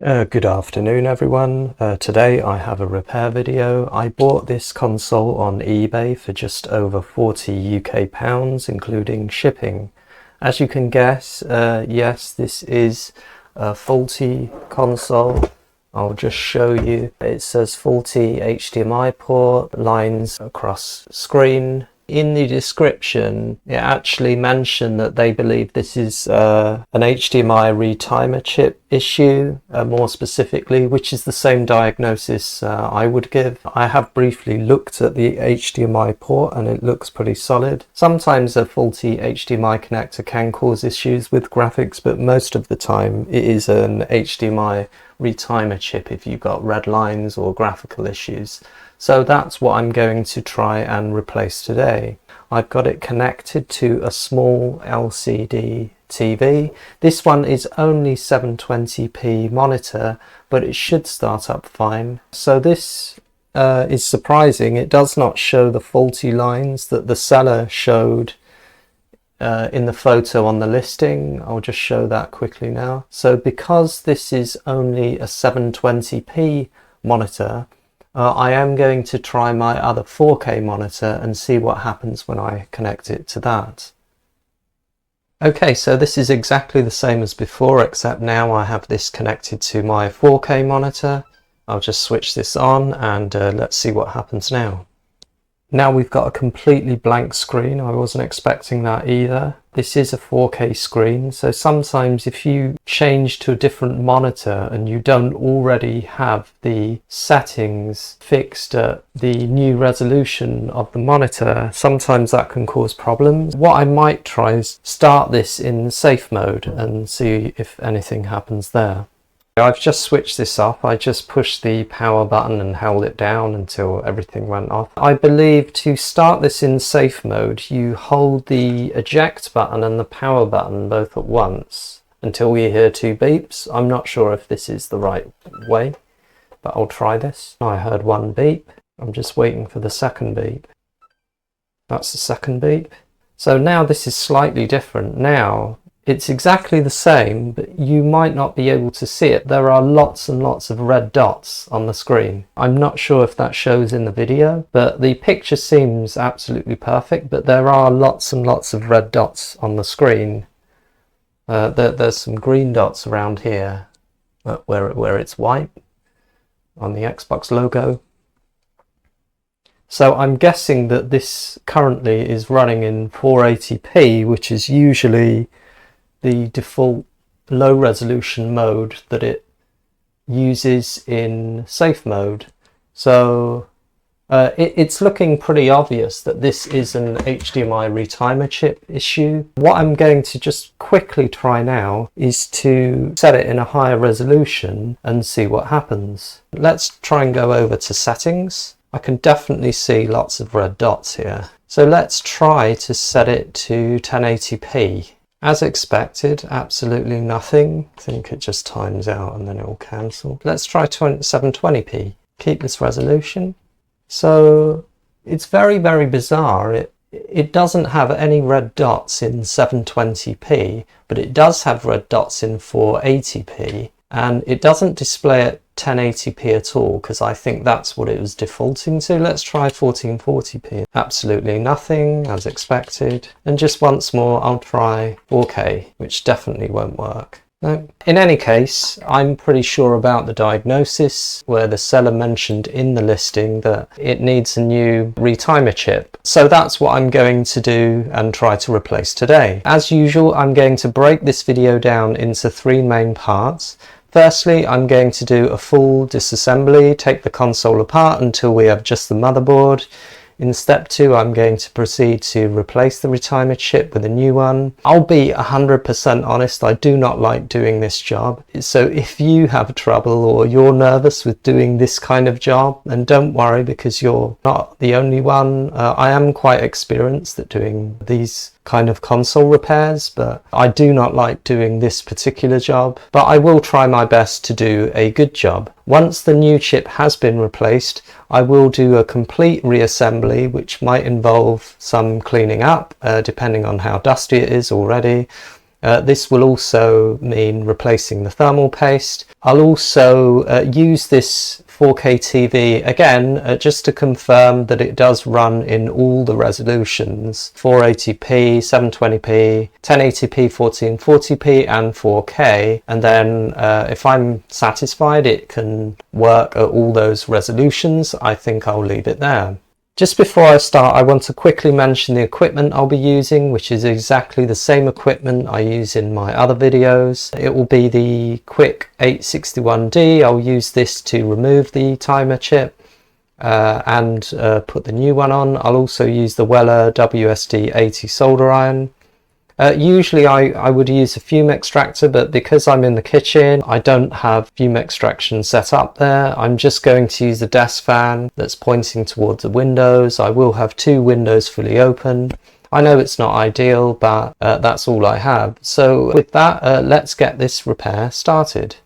Good afternoon everyone. Today I have a repair video. I bought this console on eBay for just over 40 UK pounds including shipping. As you can guess, yes, this is a faulty console. I'll just show you. It says faulty HDMI port, lines across screen. In the description, it actually mentioned that they believe this is an HDMI retimer chip issue, more specifically, which is the same diagnosis I would give. I have briefly looked at the HDMI port and it looks pretty solid. Sometimes a faulty HDMI connector can cause issues with graphics, but most of the time it is an HDMI retimer chip if you've got red lines or graphical issues. So that's what I'm going to try and replace today. I've got it connected to a small LCD TV. This one is only 720p monitor, but it should start up fine. So this is surprising. It does not show the faulty lines that the seller showed in the photo on the listing. I'll just show that quickly now. So because this is only a 720p monitor, I am going to try my other 4K monitor and see what happens when I connect it to that. Okay, so this is exactly the same as before, except now I have this connected to my 4K monitor. I'll just switch this on and let's see what happens now. Now we've got a completely blank screen. I wasn't expecting that either. This is a 4K screen, so sometimes if you change to a different monitor and you don't already have the settings fixed at the new resolution of the monitor, sometimes that can cause problems. What I might try is start this in safe mode and see if anything happens there. I've just switched this off. I just pushed the power button and held it down until everything went off. I believe to start this in safe mode, you hold the eject button and the power button both at once until you hear two beeps. I'm not sure if this is the right way, but I'll try this. I heard one beep. I'm just waiting for the second beep. That's the second beep. So now this is slightly different. Now it's exactly the same, but you might not be able to see it. There are lots and lots of red dots on the screen. I'm not sure if that shows in the video, but the picture seems absolutely perfect, but there are lots and lots of red dots on the screen. There's some green dots around here where it's white on the Xbox logo. So I'm guessing that this currently is running in 480p, which is usually the default low resolution mode that it uses in safe mode. So it's looking pretty obvious that this is an HDMI retimer chip issue. What I'm going to just quickly try now is to set it in a higher resolution and see what happens. Let's try and go over to settings. I can definitely see lots of red dots here. So let's try to set it to 1080p. As expected, absolutely nothing. I think it just times out and then it will cancel. Let's try 720p. Keep this resolution. So it's very, very bizarre. It doesn't have any red dots in 720p, but it does have red dots in 480p. And it doesn't display at 1080p at all, because I think that's what it was defaulting to. Let's try 1440p. Absolutely nothing, as expected. And just once more, I'll try 4K, which definitely won't work. No. In any case, I'm pretty sure about the diagnosis, where the seller mentioned in the listing that it needs a new retimer chip. So that's what I'm going to do and try to replace today. As usual, I'm going to break this video down into three main parts. Firstly, I'm going to do a full disassembly, take the console apart until we have just the motherboard. In step 2, I'm going to proceed to replace the retimer chip with a new one. I'll be 100% honest, I do not like doing this job. So if you have trouble or you're nervous with doing this kind of job, then don't worry, because you're not the only one. I am quite experienced at doing these kind of console repairs, but I do not like doing this particular job, but I will try my best to do a good job. Once the new chip has been replaced, I will do a complete reassembly, which might involve some cleaning up, depending on how dusty it is already. This will also mean replacing the thermal paste. I'll also use this 4K TV again just to confirm that it does run in all the resolutions: 480p, 720p, 1080p, 1440p and 4K, and then if I'm satisfied it can work at all those resolutions, I think I'll leave it there. Just before I start, I want to quickly mention the equipment I'll be using, which is exactly the same equipment I use in my other videos. It will be the Quick 861D. I'll use this to remove the timer chip and put the new one on. I'll also use the Weller WSD80 solder iron. Usually I would use a fume extractor, but because I'm in the kitchen I don't have fume extraction set up there. I'm just going to use the desk fan that's pointing towards the windows. I will have 2 windows fully open. I know it's not ideal, but that's all I have. So with that, let's get this repair started.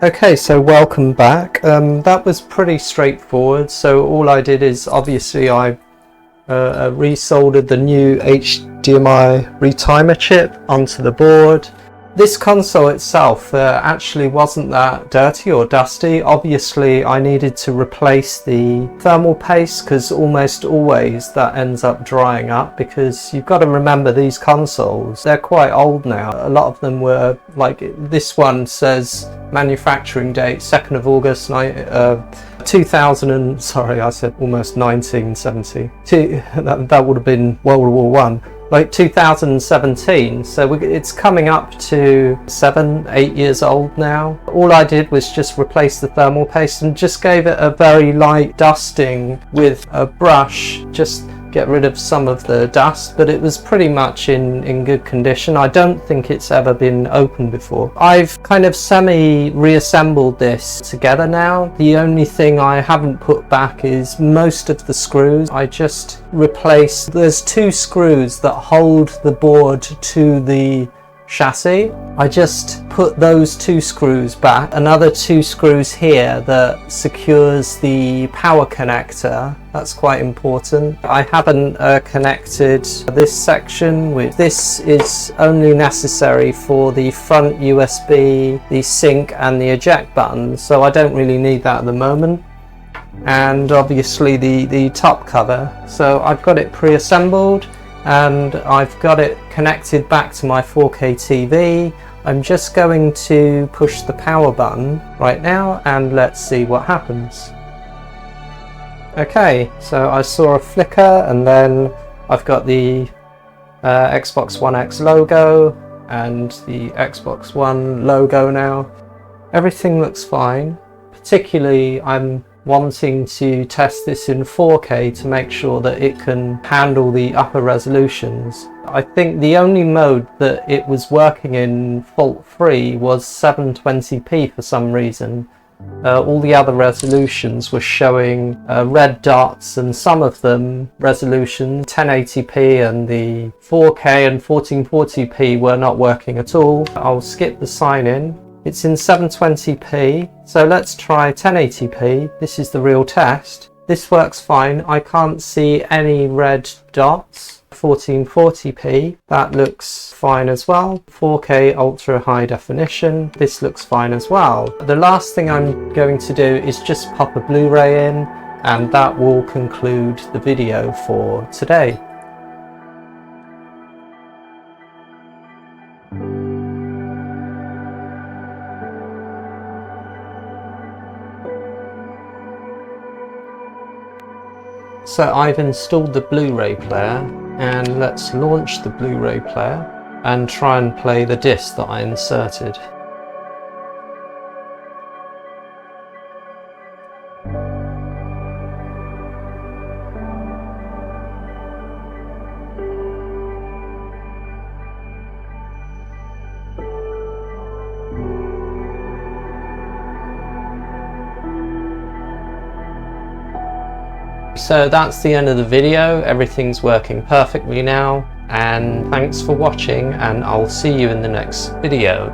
Okay, so welcome back. That was pretty straightforward. So all I did is obviously I resoldered the new HDMI Retimer chip onto the board. This console itself actually wasn't that dirty or dusty. Obviously I needed to replace the thermal paste because almost always that ends up drying up, because you've got to remember these consoles, they're quite old now. A lot of them were, like this one says manufacturing date 2nd of August 2000 and, sorry I said almost 1970. That would have been World War I. Like 2017, so it's coming up to 7-8 years old now. All I did was just replace the thermal paste and just gave it a very light dusting with a brush, just get rid of some of the dust, but it was pretty much in good condition. I don't think it's ever been opened before. I've kind of reassembled this together now. The only thing I haven't put back is most of the screws. I just replaced, there's 2 screws that hold the board to the chassis. I just put those 2 screws back, another 2 screws here that secures the power connector. That's quite important. I haven't connected this section, which this is only necessary for the front USB, the sync and the eject button, so I don't really need that at the moment. And obviously the top cover. So I've got it pre-assembled and I've got it connected back to my 4K TV. I'm just going to push the power button right now and let's see what happens. Okay, so I saw a flicker and then I've got the Xbox One X logo and the Xbox One logo now. Everything looks fine. Particularly I'm wanting to test this in 4K to make sure that it can handle the upper resolutions. I think the only mode that it was working in fault-free was 720p for some reason. All the other resolutions were showing red dots, and some of them resolution 1080p and the 4K and 1440p were not working at all. I'll skip the sign in. It's in 720p, so let's try 1080p. This is the real test. This works fine. I can't see any red dots. 1440p, that looks fine as well. 4K ultra high definition, this looks fine as well. The last thing I'm going to do is just pop a Blu-ray in, and that will conclude the video for today. So I've installed the Blu-ray player, and let's launch the Blu-ray player and try and play the disc that I inserted. So that's the end of the video. Everything's working perfectly now, and thanks for watching, and I'll see you in the next video.